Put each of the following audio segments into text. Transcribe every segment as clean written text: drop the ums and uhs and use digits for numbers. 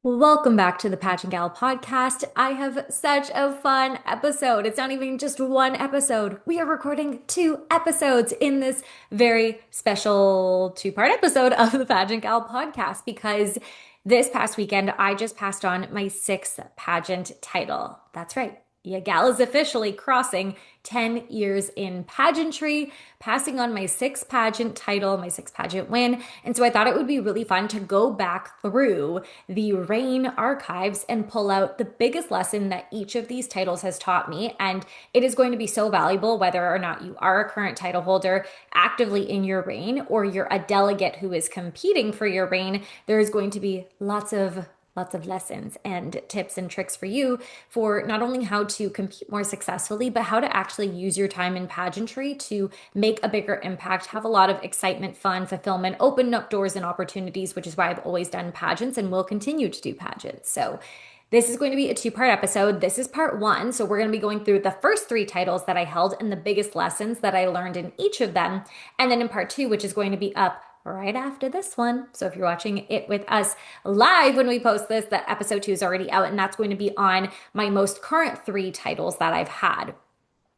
Welcome back to the Pageant Gal podcast. I have such a fun episode. It's not even just one episode. We are recording two episodes in this very special two-part episode of the Pageant Gal podcast because this past weekend I just passed on my sixth pageant title. That's right. Yeah, gal is officially crossing 10 years in pageantry, passing on my sixth pageant title, my sixth pageant win. And so I thought it would be really fun to go back through the Reign archives and pull out the biggest lesson that each of these titles has taught me. And it is going to be so valuable whether or not you are a current title holder actively in your reign or you're a delegate who is competing for your reign. There is going to be lots of lessons and tips and tricks for you for not only how to compete more successfully, but how to actually use your time in pageantry to make a bigger impact, have a lot of excitement, fun, fulfillment, open up doors and opportunities, which is why I've always done pageants and will continue to do pageants. So this is going to be a two-part episode. This is part one. So we're going to be going through the first three titles that I held and the biggest lessons that I learned in each of them. And then in part two, which is going to be up right after this one. So if you're watching it with us live when we post this, that episode two is already out, and that's going to be on my most current three titles that I've had.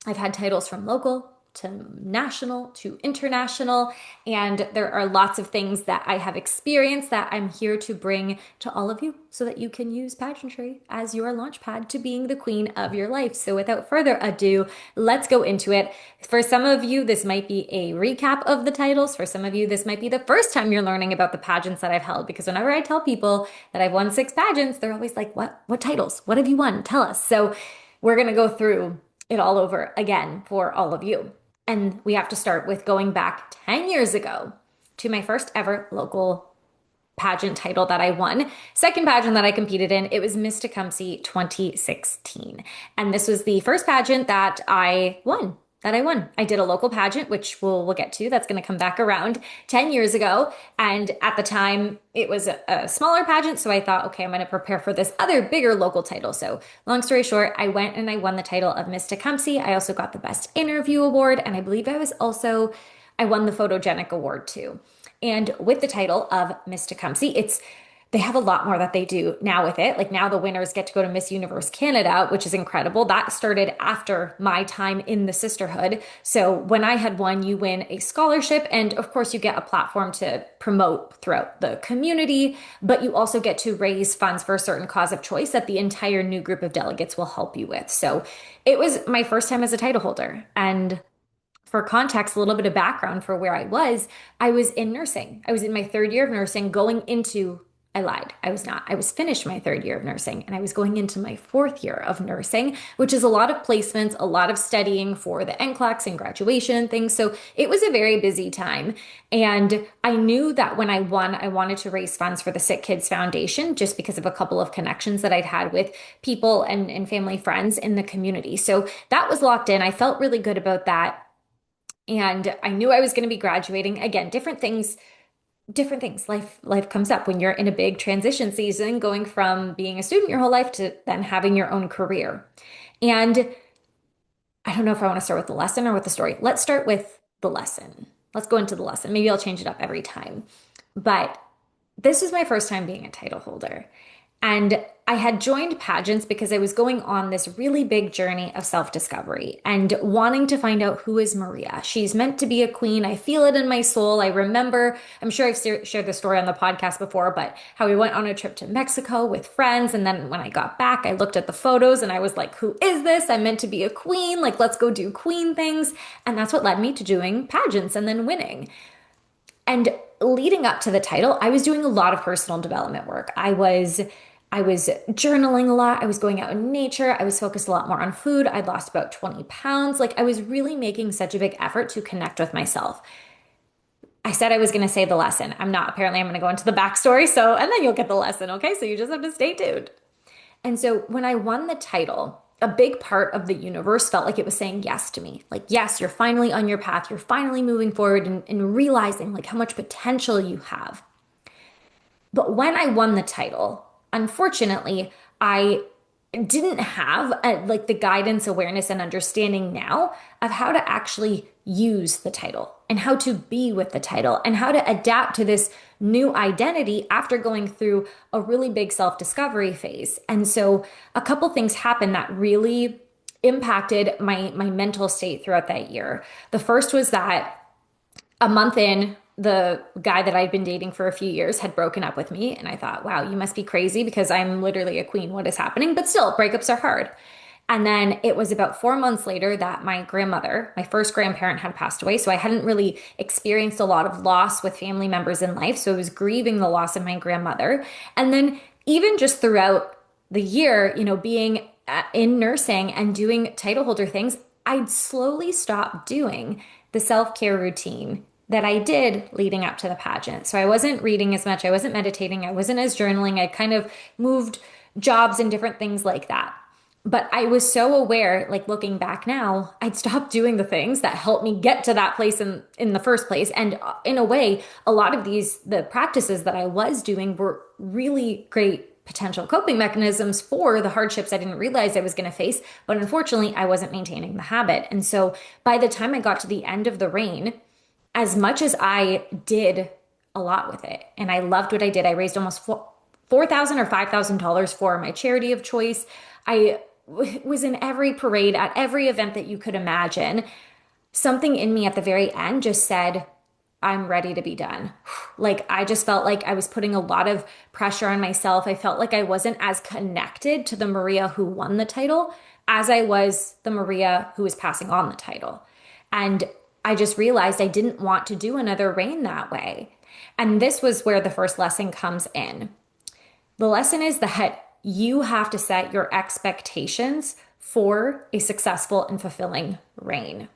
I've had titles from local to national to international, and there are lots of things that I have experienced that I'm here to bring to all of you so that you can use pageantry as your launchpad to being the queen of your life. So without further ado, let's go into it. For some of you, this might be a recap of the titles. For some of you, this might be the first time you're learning about the pageants that I've held, because whenever I tell people that I've won six pageants, they're always like, what titles? What have you won? Tell us. So we're going to go through it all over again for all of you. And we have to start with going back 10 years ago to my first ever local pageant title that I won. Second pageant that I competed in, it was Miss Tecumseh 2016. And this was the first pageant that I won. I did a local pageant, which we'll get to. That's going to come back around 10 years ago. And at the time, it was a smaller pageant. So I thought, okay, I'm going to prepare for this other bigger local title. So long story short, I went and I won the title of Miss Tecumseh. I also got the Best Interview Award. And I believe I won the Photogenic Award too. And with the title of Miss Tecumseh, they have a lot more that they do now with it. Like now the winners get to go to Miss Universe Canada, which is incredible. That started after my time in the sisterhood. So when I had won, you win a scholarship, and of course you get a platform to promote throughout the community, but you also get to raise funds for a certain cause of choice that the entire new group of delegates will help you with. So it was my first time as a title holder. And for context, a little bit of background for where I was in nursing. I was in my third year of nursing going into I lied. I was not. I was finished my third year of nursing and I was going into my fourth year of nursing, which is a lot of placements, a lot of studying for the NCLEX and graduation and things. So it was a very busy time. And I knew that when I won, I wanted to raise funds for the Sick Kids Foundation just because of a couple of connections that I'd had with people and family friends in the community. So that was locked in. I felt really good about that. And I knew I was going to be graduating. Again, different things life comes up when you're in a big transition season going from being a student your whole life to then having your own career. And I don't know if I want to start with the lesson or with the story. Let's start with the lesson. Let's go into the lesson. Maybe I'll change it up every time. But this was my first time being a title holder. And I had joined pageants because I was going on this really big journey of self-discovery and wanting to find out, who is Maria? She's meant to be a queen. I feel it in my soul. I remember, I'm sure I've shared the story on the podcast before, but how we went on a trip to Mexico with friends. And then when I got back, I looked at the photos and I was like, who is this? I'm meant to be a queen. Like, let's go do queen things. And that's what led me to doing pageants and then winning. And leading up to the title, I was doing a lot of personal development work. I was journaling a lot. I was going out in nature. I was focused a lot more on food. I'd lost about 20 pounds. Like I was really making such a big effort to connect with myself. I said I was going to say the lesson. I'm not. Apparently, I'm going to go into the backstory. So, and then you'll get the lesson. Okay. So you just have to stay tuned. And so when I won the title, a big part of the universe felt like it was saying yes to me. Like, yes, you're finally on your path. You're finally moving forward and realizing like how much potential you have. But when I won the title, unfortunately, I didn't have like the guidance, awareness, and understanding now of how to actually use the title and how to be with the title and how to adapt to this new identity after going through a really big self-discovery phase. And so a couple things happened that really impacted my mental state throughout that year. The first was that a month in, the guy that I'd been dating for a few years had broken up with me. And I thought, wow, you must be crazy because I'm literally a queen. What is happening? But still, breakups are hard. And then it was about 4 months later that my grandmother, my first grandparent, had passed away. So I hadn't really experienced a lot of loss with family members in life. So I was grieving the loss of my grandmother. And then even just throughout the year, being in nursing and doing title holder things, I'd slowly stop doing the self-care routine that I did leading up to the pageant. So I wasn't reading as much, I wasn't meditating, I wasn't as journaling. I kind of moved jobs and different things like that. But I was so aware, like looking back now, I'd stopped doing the things that helped me get to that place in the first place. And in a way, a lot of the practices that I was doing were really great potential coping mechanisms for the hardships I didn't realize I was going to face. But unfortunately, I wasn't maintaining the habit. And so by the time I got to the end of the reign, as much as I did a lot with it and I loved what I did, I raised almost $4,000 or $5,000 for my charity of choice. I was in every parade, at every event that you could imagine. Something in me at the very end just said, I'm ready to be done. Like, I just felt like I was putting a lot of pressure on myself. I felt like I wasn't as connected to the Maria who won the title as I was the Maria who was passing on the title. And I just realized I didn't want to do another reign that way. And this was where the first lesson comes in. The lesson is that you have to set your expectations for a successful and fulfilling reign.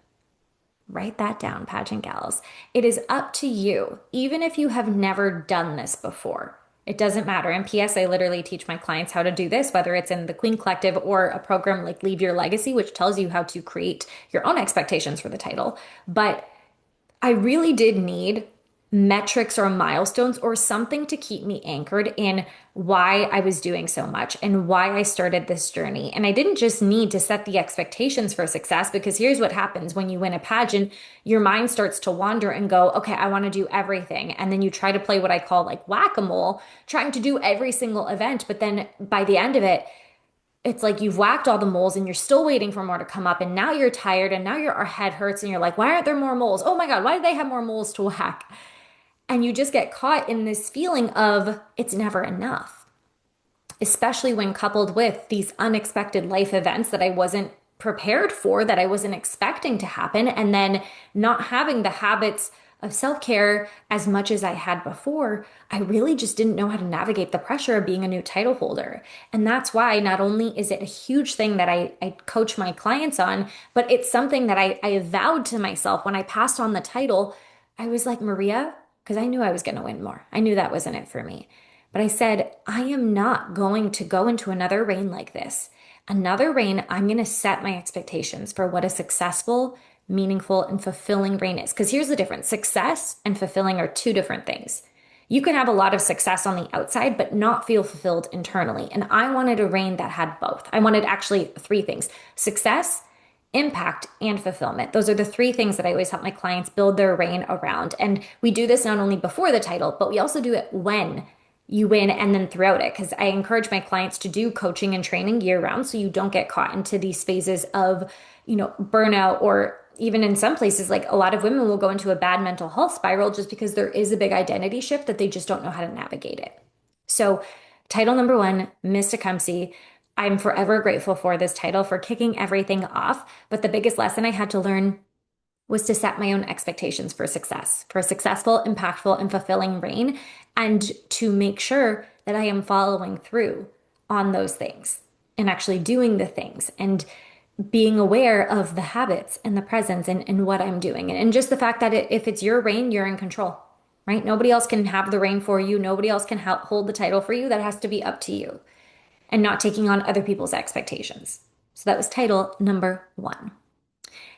Write that down, pageant gals. It is up to you, even if you have never done this before. It doesn't matter. And P.S., I literally teach my clients how to do this, whether it's in the Queen Collective or a program like Leave Your Legacy, which tells you how to create your own expectations for the title. But I really did need metrics or milestones or something to keep me anchored in why I was doing so much and why I started this journey. And I didn't just need to set the expectations for success, because here's what happens when you win a pageant. Your mind starts to wander and go, okay, I want to do everything. And then you try to play what I call like whack-a-mole, trying to do every single event. But then by the end of it, it's like you've whacked all the moles and you're still waiting for more to come up. And now you're tired and now your head hurts and you're like, why aren't there more moles? Oh my God, why do they have more moles to whack? And you just get caught in this feeling of it's never enough, especially when coupled with these unexpected life events that I wasn't prepared for, that I wasn't expecting to happen, and then not having the habits of self-care as much as I had before. I really just didn't know how to navigate the pressure of being a new title holder. And that's why not only is it a huge thing that I coach my clients on, but it's something that I vowed to myself when I passed on the title. I was like, Maria, because I knew I was going to win more. I knew that wasn't it for me. But I said, I am not going to go into another reign like this. Another reign, I'm going to set my expectations for what a successful, meaningful, and fulfilling reign is. Because here's the difference. Success and fulfilling are two different things. You can have a lot of success on the outside, but not feel fulfilled internally. And I wanted a reign that had both. I wanted actually three things: success, impact, and fulfillment. Those are the three things that I always help my clients build their reign around. And we do this not only before the title, but we also do it when you win and then throughout it. Because I encourage my clients to do coaching and training year round so you don't get caught into these phases of, burnout, or even in some places, like a lot of women will go into a bad mental health spiral just because there is a big identity shift that they just don't know how to navigate it. So title number one, Miss Tecumseh. I'm forever grateful for this title, for kicking everything off. But the biggest lesson I had to learn was to set my own expectations for success, for a successful, impactful, and fulfilling reign, and to make sure that I am following through on those things and actually doing the things and being aware of the habits and the presence and what I'm doing. And just the fact that if it's your reign, you're in control, right? Nobody else can have the reign for you. Nobody else can hold the title for you. That has to be up to you, and not taking on other people's expectations. So that was title number one.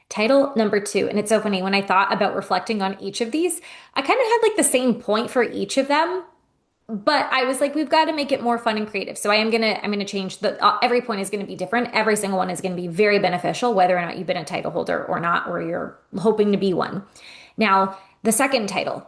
Title number two, and it's so funny, when I thought about reflecting on each of these, I kind of had like the same point for each of them, but I was like, we've got to make it more fun and creative. So I'm gonna change every point is gonna be different. Every single one is gonna be very beneficial, whether or not you've been a title holder or not, or you're hoping to be one. Now, the second title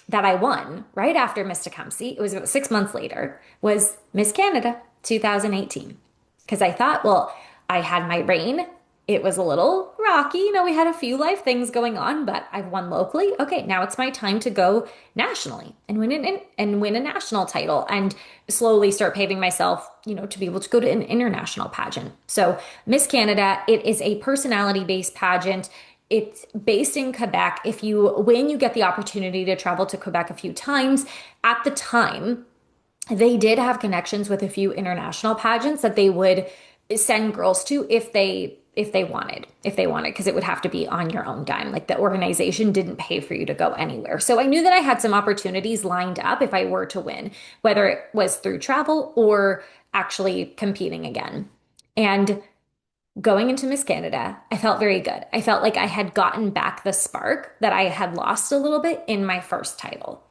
that I won right after Miss Tecumseh, it was about 6 months later, was Miss Canada 2018. Because I thought, well, I had my reign. It was a little rocky. We had a few life things going on, but I've won locally. Okay, now it's my time to go nationally and win a national title and slowly start paving myself, to be able to go to an international pageant. So, Miss Canada, it is a personality-based pageant. It's based in Quebec. If you win, you get the opportunity to travel to Quebec a few times. At the time, they did have connections with a few international pageants that they would send girls to if they wanted because it would have to be on your own dime. Like the organization didn't pay for you to go anywhere. So I knew that I had some opportunities lined up if I were to win, whether it was through travel or actually competing again. And going into Miss Canada, I felt very good. I felt like I had gotten back the spark that I had lost a little bit in my first title.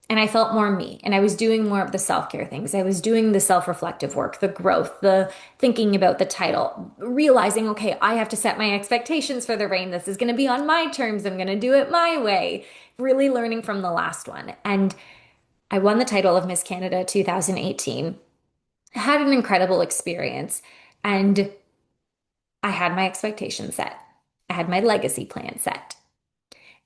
And I felt more me, and I was doing more of the self-care things. I was doing the self-reflective work, the growth, the thinking about the title, realizing, okay, I have to set my expectations for the reign. This is going to be on my terms. I'm going to do it my way. Really learning from the last one. And I won the title of Miss Canada 2018. I had an incredible experience, and I had my expectations set. I had my legacy plan set.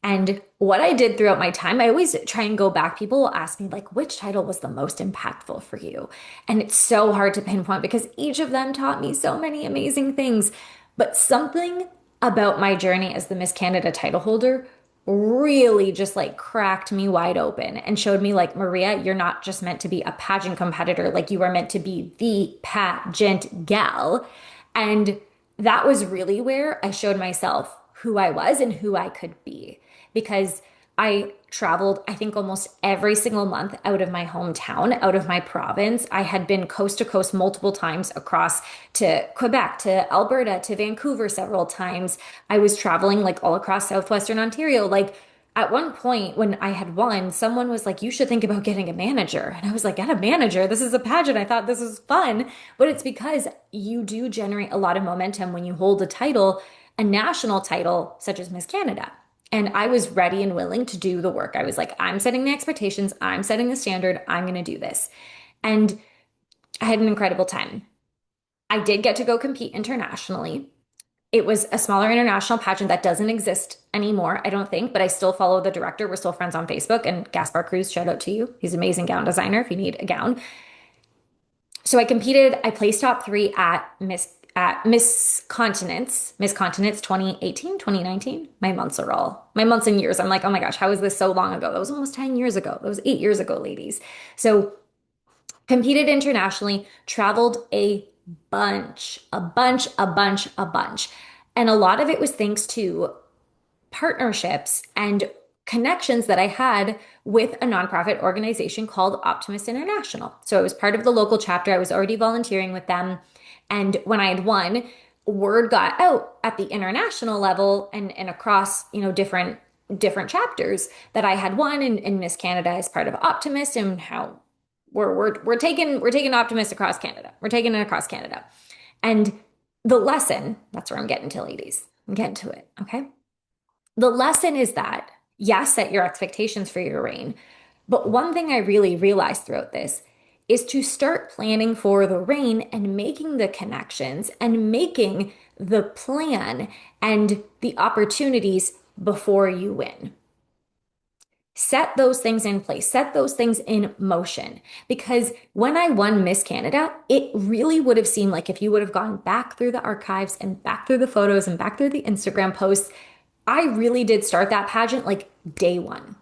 And what I did throughout my time, I always try and go back. People will ask me, like, which title was the most impactful for you? And it's so hard to pinpoint because each of them taught me so many amazing things. But something about my journey as the Miss Canada title holder really just like cracked me wide open and showed me, like, Maria, you're not just meant to be a pageant competitor, like, you are meant to be the pageant gal. And that was really where I showed myself who I was and who I could be because I traveled, I think, almost every single month out of my hometown, out of my province. I had been coast to coast multiple times across to Quebec, to Alberta, to Vancouver several times. I was traveling like all across southwestern Ontario. Like at one point when I had won, someone was like, you should think about getting a manager. And I was like, get a manager? This is a pageant. I thought this was fun. But it's because you do generate a lot of momentum when you hold a title, a national title such as Miss Canada. And I was ready and willing to do the work. I was like, I'm setting the expectations, I'm setting the standard, I'm going to do this. And I had an incredible time. I did get to go compete internationally. It was a smaller international pageant that doesn't exist anymore, I don't think, but I still follow the director. We're still friends on Facebook. And Gaspar Cruz, shout out to you. He's an amazing gown designer if you need a gown. So I competed, I placed top three at Miss Continents, Miss Continents 2018, 2019. My months and years. I'm like, oh my gosh, how is this so long ago? That was almost 10 years ago. That was 8 years ago, ladies. So competed internationally, traveled a bunch. And a lot of it was thanks to partnerships and connections that I had with a nonprofit organization called Optimist International. So I was part of the local chapter. I was already volunteering with them. And when I had won, word got out at the international level and across, different chapters that I had won in Miss Canada as part of Optimist and how we're taking Optimist across Canada. We're taking it across Canada. And the lesson, that's where I'm getting to, ladies. I'm getting to it, okay? The lesson is that, yes, set your expectations for your reign. But one thing I really realized throughout this is to start planning for the reign and making the connections and making the plan and the opportunities before you win. Set those things in place, set those things in motion. Because when I won Miss Canada, it really would have seemed like if you would have gone back through the archives and back through the photos and back through the Instagram posts, I really did start that pageant like day one.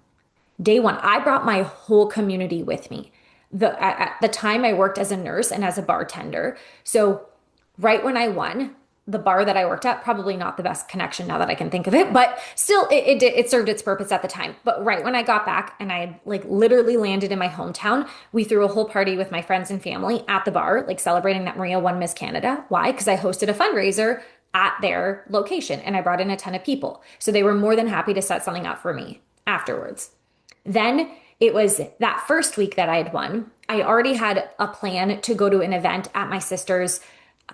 Day one, I brought my whole community with me. At the time, I worked as a nurse and as a bartender. So right when I won, the bar that I worked at, probably not the best connection now that I can think of it, but still it served its purpose at the time. But right when I got back and I had like literally landed in my hometown, we threw a whole party with my friends and family at the bar, like celebrating that Maria won Miss Canada. Why? Because I hosted a fundraiser at their location and I brought in a ton of people. So they were more than happy to set something up for me afterwards. Then it was that first week that I had won. I already had a plan to go to an event at my sister's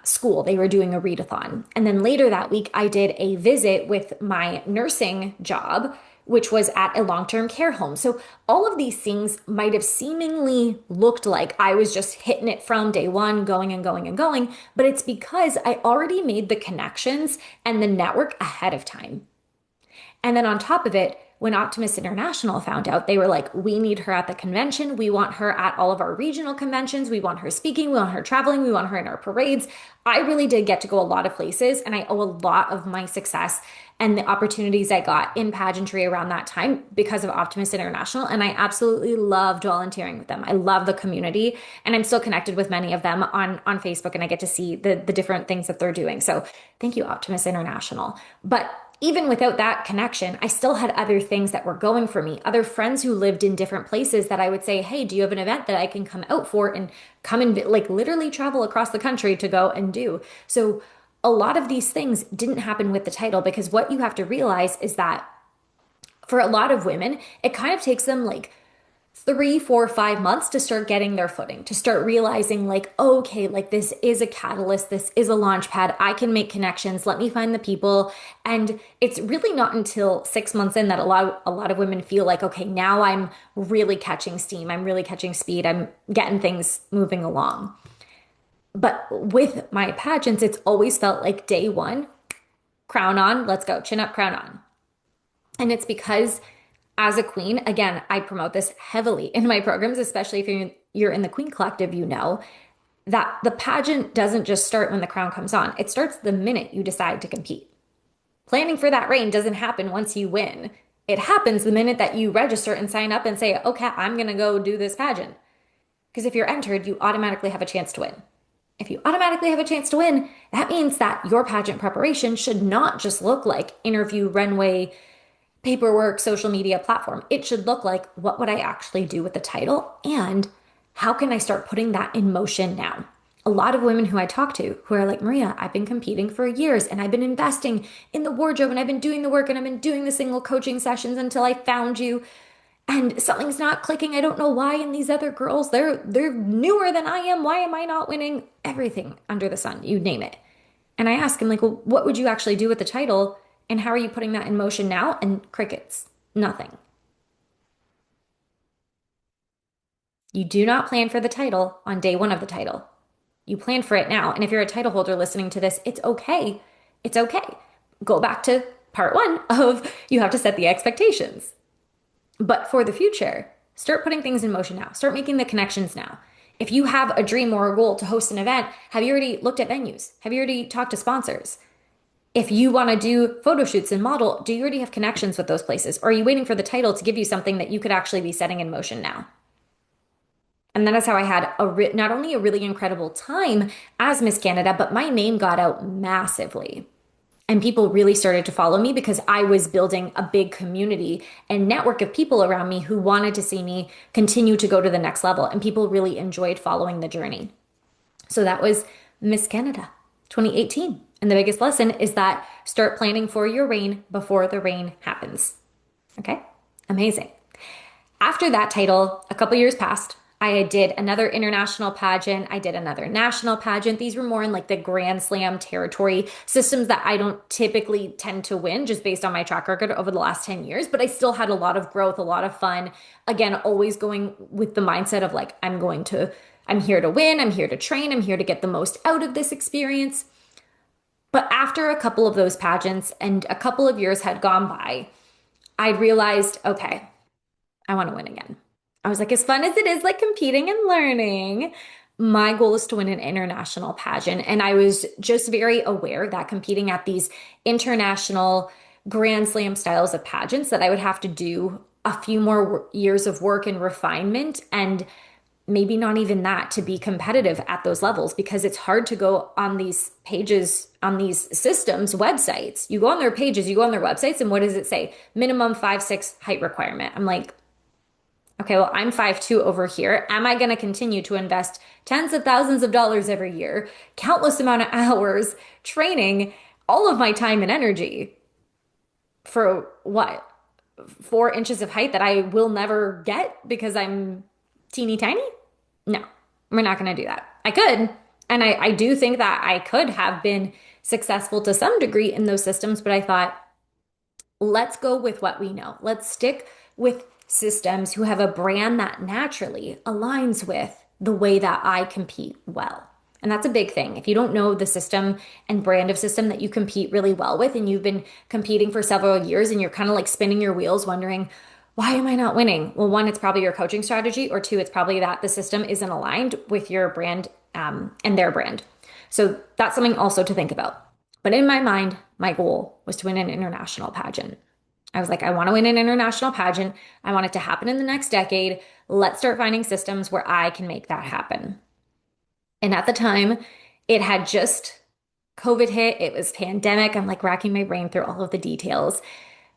school. They were doing a readathon. And then later that week, I did a visit with my nursing job which was at a long-term care home. So all of these things might have seemingly looked like I was just hitting it from day one, going and going and going, but it's because I already made the connections and the network ahead of time. And then on top of it, when Optimist International found out, they were like, we need her at the convention. We want her at all of our regional conventions. We want her speaking. We want her traveling. We want her in our parades. I really did get to go a lot of places, and I owe a lot of my success and the opportunities I got in pageantry around that time because of Optimist International. And I absolutely loved volunteering with them. I love the community, and I'm still connected with many of them on Facebook, and I get to see the different things that they're doing. So thank you, Optimist International. But even without that connection, I still had other things that were going for me, other friends who lived in different places that I would say, hey, do you have an event that I can come out for and come and like literally travel across the country to go and do? So a lot of these things didn't happen with the title because what you have to realize is that for a lot of women, it kind of takes them like 3, 4, 5 months to start getting their footing, to start realizing, like, oh, okay, like this is a catalyst, this is a launch pad. I can make connections. Let me find the people. And it's really not until 6 months in that a lot of women feel like, okay, now I'm really catching steam. I'm really catching speed. I'm getting things moving along. But with my pageants, it's always felt like day one, crown on, let's go, chin up, crown on. And it's because as a queen, again, I promote this heavily in my programs, especially if you're in the Queen Collective, you know that the pageant doesn't just start when the crown comes on. It starts the minute you decide to compete. Planning for that reign doesn't happen once you win. It happens the minute that you register and sign up and say, okay, I'm going to go do this pageant. Because if you're entered, you automatically have a chance to win. If you automatically have a chance to win, that means that your pageant preparation should not just look like interview, runway, paperwork, social media platform. It should look like, what would I actually do with the title? And how can I start putting that in motion now? A lot of women who I talk to who are like, Maria, I've been competing for years and I've been investing in the wardrobe and I've been doing the work and I've been doing the single coaching sessions until I found you. And something's not clicking. I don't know why. And these other girls, they're newer than I am. Why am I not winning? Everything under the sun, you name it. And I ask him, like, well, what would you actually do with the title? And how are you putting that in motion now? And crickets, nothing. You do not plan for the title on day one of the title. You plan for it now. And if you're a title holder listening to this, it's okay. It's okay. Go back to part one of you have to set the expectations. But for the future, start putting things in motion now. Start making the connections now. If you have a dream or a goal to host an event, have you already looked at venues? Have you already talked to sponsors? If you want to do photo shoots and model, do you already have connections with those places? Or are you waiting for the title to give you something that you could actually be setting in motion now? And that is how I had not only a really incredible time as Miss Canada, but my name got out massively. And people really started to follow me because I was building a big community and network of people around me who wanted to see me continue to go to the next level. And people really enjoyed following the journey. So that was Miss Canada 2018. And the biggest lesson is that start planning for your reign before the reign happens. Okay? Amazing. After that title, a couple years passed. I did another international pageant. I did another national pageant. These were more in like the Grand Slam territory systems that I don't typically tend to win just based on my track record over the last 10 years. But I still had a lot of growth, a lot of fun. Again, always going with the mindset of like, I'm here to win. I'm here to train. I'm here to get the most out of this experience. But after a couple of those pageants and a couple of years had gone by, I realized, okay, I want to win again. I was like, as fun as it is, like competing and learning, my goal is to win an international pageant. And I was just very aware that competing at these international Grand Slam styles of pageants, that I would have to do a few more years of work and refinement and maybe not even that to be competitive at those levels because it's hard to go on these pages, on these systems, websites. You go on their pages, you go on their websites, and what does it say? Minimum 5'6" height requirement. I'm like, okay, well, I'm 5'2" over here. Am I going to continue to invest tens of thousands of dollars every year, countless amount of hours, training, all of my time and energy for what? 4 inches of height that I will never get because I'm teeny tiny? No, we're not going to do that. I could. And I do think that I could have been successful to some degree in those systems, but I thought, let's go with what we know. Let's stick with systems who have a brand that naturally aligns with the way that I compete well. And that's a big thing. If you don't know the system and brand of system that you compete really well with, and you've been competing for several years and you're kind of like spinning your wheels, wondering, why am I not winning? Well, one, it's probably your coaching strategy, or two, it's probably that the system isn't aligned with your brand and their brand. So that's something also to think about. But in my mind, my goal was to win an international pageant. I was like, I want to win an international pageant. I want it to happen in the next decade. Let's start finding systems where I can make that happen. And at the time, it had just COVID hit. It was pandemic. I'm like racking my brain through all of the details,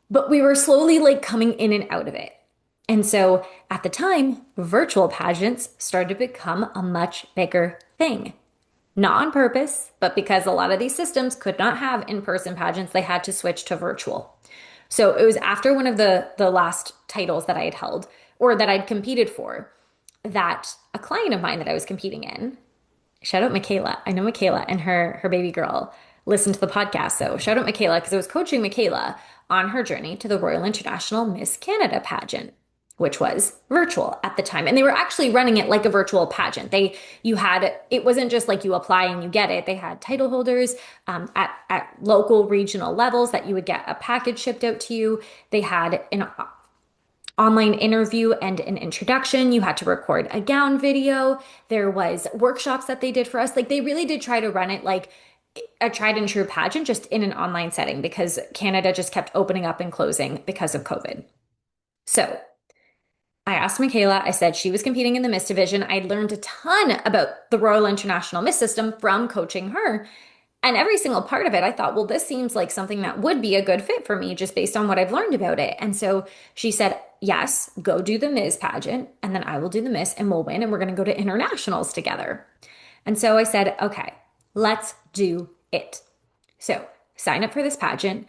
but we were slowly like coming in and out of it. And so at the time, virtual pageants started to become a much bigger thing. Not on purpose, but because a lot of these systems could not have in-person pageants, they had to switch to virtual. So it was after one of the last titles that I had held or that I'd competed for that a client of mine that I was competing in, shout out Michaela. I know Michaela and her baby girl listened to the podcast. So shout out Michaela because I was coaching Michaela on her journey to the Royal International Miss Canada pageant, which was virtual at the time. And they were actually running it like a virtual pageant. It wasn't just like you apply and you get it. They had title holders at local regional levels that you would get a package shipped out to you. They had an online interview and an introduction. You had to record a gown video. There was workshops that they did for us. Like they really did try to run it like a tried and true pageant, just in an online setting because Canada just kept opening up and closing because of COVID. So I asked Michaela, I said she was competing in the Miss division. I'd learned a ton about the Royal International Miss system from coaching her. And every single part of it, I thought, well, this seems like something that would be a good fit for me just based on what I've learned about it. And so she said, yes, go do the Ms. pageant, and then I will do the Miss and we'll win, and we're going to go to internationals together. And so I said, okay, let's do it. So sign up for this pageant.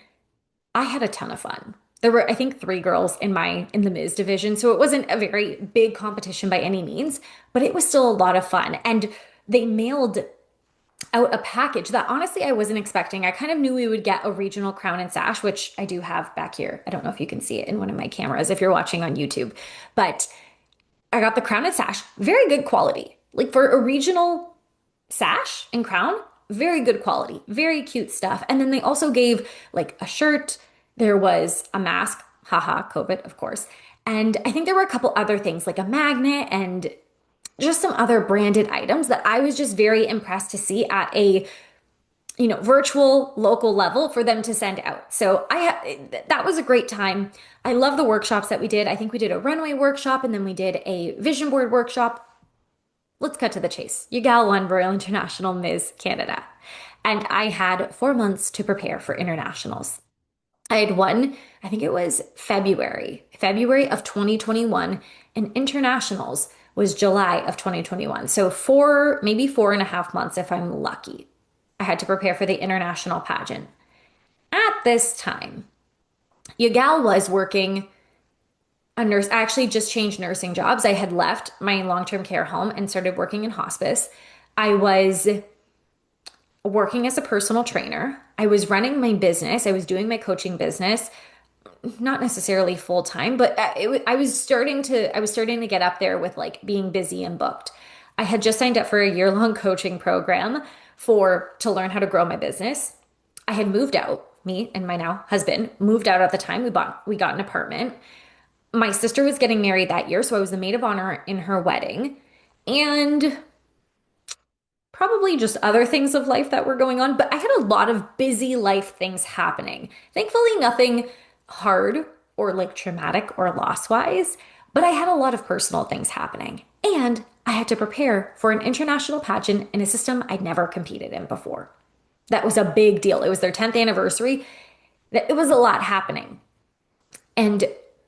I had a ton of fun. There were, I think, 3 girls in the Ms. division. So it wasn't a very big competition by any means, but it was still a lot of fun. And they mailed out a package that honestly I wasn't expecting. I kind of knew we would get a regional crown and sash, which I do have back here. I don't know if you can see it in one of my cameras if you're watching on YouTube, but I got the crown and sash, very good quality. Like for a regional sash and crown, very good quality, very cute stuff. And then they also gave like a shirt. There was a mask, haha, COVID, of course. And I think there were a couple other things like a magnet and just some other branded items that I was just very impressed to see at a virtual local level for them to send out. So that was a great time. I love the workshops that we did. I think we did a runway workshop and then we did a vision board workshop. Let's cut to the chase. Your gal won Royal International Miss Canada. And I had 4 months to prepare for internationals. I had won, I think it was February of 2021, and internationals was July of 2021. So maybe 4.5 months if I'm lucky. I had to prepare for the international pageant. At this time, your gal was working a nurse. I actually just changed nursing jobs. I had left my long-term care home and started working in hospice. I was working as a personal trainer. I was running my business. I was doing my coaching business, not necessarily full time, but I was starting to get up there with like being busy and booked. I had just signed up for a year-long coaching program to learn how to grow my business. I had moved out. Me and my now husband moved out at the time. We got an apartment. My sister was getting married that year, so I was the maid of honor in her wedding. And probably just other things of life that were going on, but I had a lot of busy life things happening. Thankfully, nothing hard or like traumatic or loss-wise, but I had a lot of personal things happening. And I had to prepare for an international pageant in a system I'd never competed in before. That was a big deal. It was their 10th anniversary. It was a lot happening. And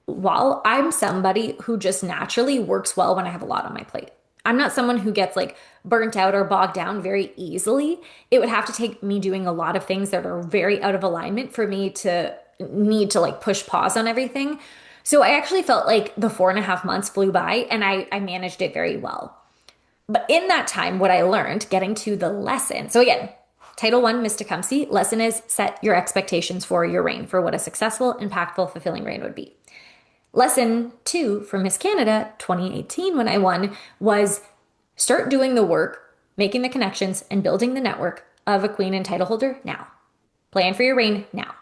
while I'm somebody who just naturally works well when I have a lot on my plate, I'm not someone who gets like burnt out or bogged down very easily. It would have to take me doing a lot of things that are very out of alignment for me to need to like push pause on everything. So I actually felt like the 4.5 months flew by and I managed it very well. But in that time, what I learned getting to the lesson. So again, Title one, Miss Tecumseh, lesson is set your expectations for your reign, for what a successful, impactful, fulfilling reign would be. Lesson two from Miss Canada 2018 when I won was start doing the work, making the connections, and building the network of a queen and title holder now. Plan for your reign now.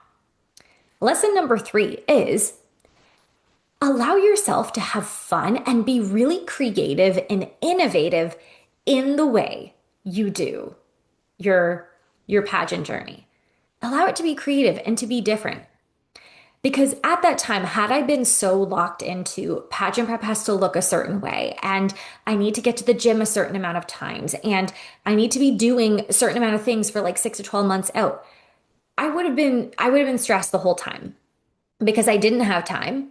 Lesson number three is allow yourself to have fun and be really creative and innovative in the way you do your pageant journey. Allow it to be creative and to be different. Because at that time, had I been so locked into pageant prep has to look a certain way, and I need to get to the gym a certain amount of times, and I need to be doing a certain amount of things for like 6 to 12 months out, I would have been stressed the whole time because I didn't have time.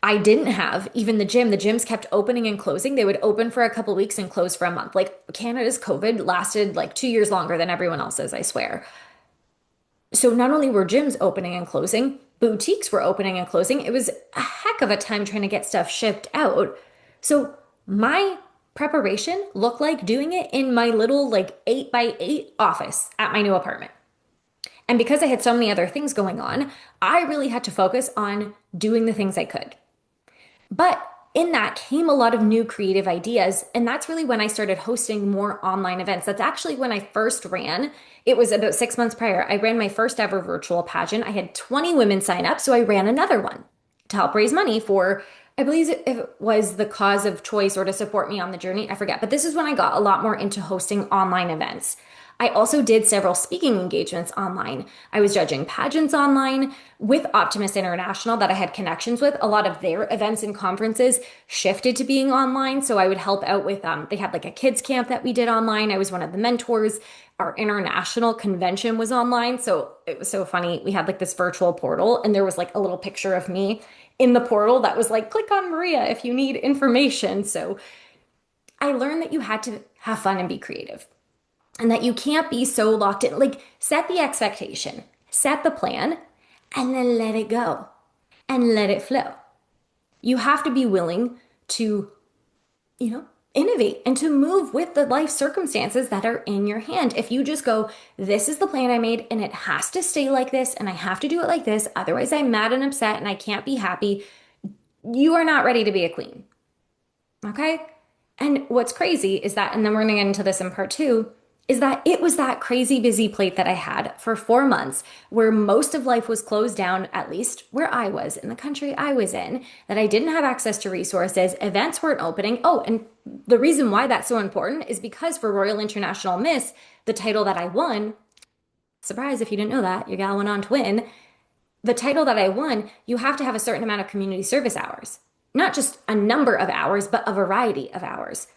I didn't have even the gym. The gyms kept opening and closing. They would open for a couple weeks and close for a month. Like Canada's COVID lasted like 2 years longer than everyone else's, I swear. So not only were gyms opening and closing, boutiques were opening and closing. It was a heck of a time trying to get stuff shipped out. So my preparation looked like doing it in my little like 8x8 office at my new apartment. And because I had so many other things going on, I really had to focus on doing the things I could. But in that came a lot of new creative ideas. And that's really when I started hosting more online events. That's actually when I first ran. It was about 6 months prior. I ran my first ever virtual pageant. I had 20 women sign up. So I ran another one to help raise money for, I believe it was the cause of choice or to support me on the journey. I forget. But this is when I got a lot more into hosting online events. I also did several speaking engagements online. I was judging pageants online with Optimist International that I had connections with. A lot of their events and conferences shifted to being online. So I would help out with, they had like a kids camp that we did online. I was one of the mentors. Our international convention was online. So it was so funny. We had like this virtual portal and there was like a little picture of me in the portal that was like, click on Maria if you need information. So I learned that you had to have fun and be creative. And that you can't be so locked in. Like, set the expectation, set the plan, and then let it go and let it flow. You have to be willing to, innovate and to move with the life circumstances that are in your hand. If you just go, this is the plan I made and it has to stay like this and I have to do it like this, otherwise I'm mad and upset and I can't be happy, you are not ready to be a queen. Okay? And what's crazy is that, and then we're going to get into this in part two, is that it was that crazy busy plate that I had for 4 months where most of life was closed down, at least where I was in the country I was in, that I didn't have access to resources, events weren't opening. Oh, and the reason why that's so important is because for Royal International Miss, the title that I won, surprise if you didn't know that, your gal went on to win, the title that I won, you have to have a certain amount of community service hours. Not just a number of hours, but a variety of hours.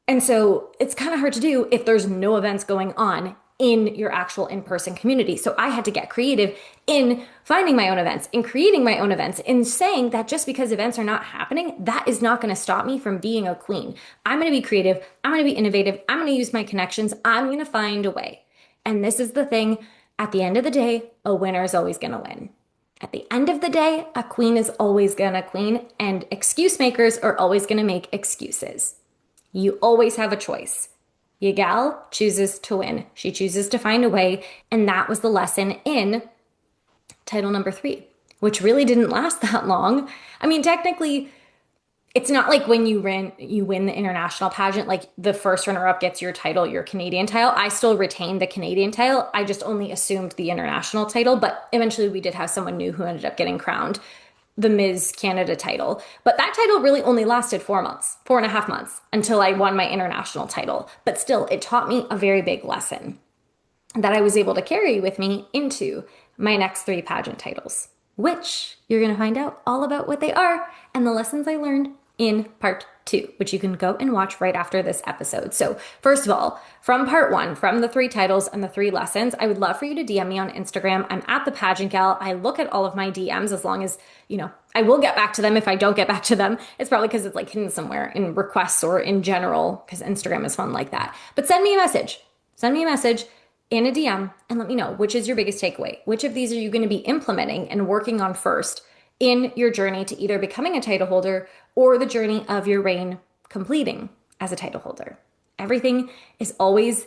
And so it's kind of hard to do if there's no events going on in your actual in-person community. So I had to get creative in finding my own events, in creating my own events, in saying that just because events are not happening, that is not going to stop me from being a queen. I'm going to be creative. I'm going to be innovative. I'm going to use my connections. I'm going to find a way. And this is the thing. At the end of the day, a winner is always going to win. At the end of the day, a queen is always going to queen, and excuse makers are always going to make excuses. You always have a choice. Your gal chooses to win. She chooses to find a way. And that was the lesson in title number 3, which really didn't last that long. I mean, technically, it's not like when you win the international pageant, like the first runner-up gets your title, your Canadian title. I still retained the Canadian title. I just only assumed the international title. But eventually we did have someone new who ended up getting crowned the Ms. Canada title. But that title really only lasted 4 months, 4.5 months until I won my international title. But still, it taught me a very big lesson that I was able to carry with me into my next 3 pageant titles, which you're going to find out all about what they are and the lessons I learned in part 2, which you can go and watch right after this episode. So first of all, from part 1, from the 3 titles and the 3 lessons, I would love for you to DM me on Instagram. I'm at the Pageant Gal. I look at all of my DMs as long as, I will get back to them. If I don't get back to them, it's probably because it's like hidden somewhere in requests or in general, because Instagram is fun like that. But send me a message. Send me a message in a DM and let me know which is your biggest takeaway. Which of these are you going to be implementing and working on first in your journey to either becoming a title holder or the journey of your reign completing as a title holder. Everything is always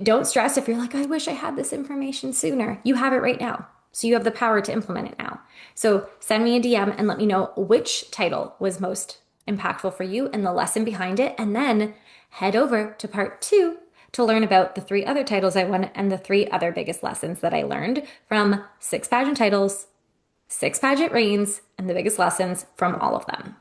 Don't stress if you're like, I wish I had this information sooner. You have it right now. So you have the power to implement it now. So send me a DM and let me know which title was most impactful for you and the lesson behind it. And then head over to part two to learn about the three other titles I won and the three other biggest lessons that I learned from six pageant titles, six pageant reigns, and the biggest lessons from all of them.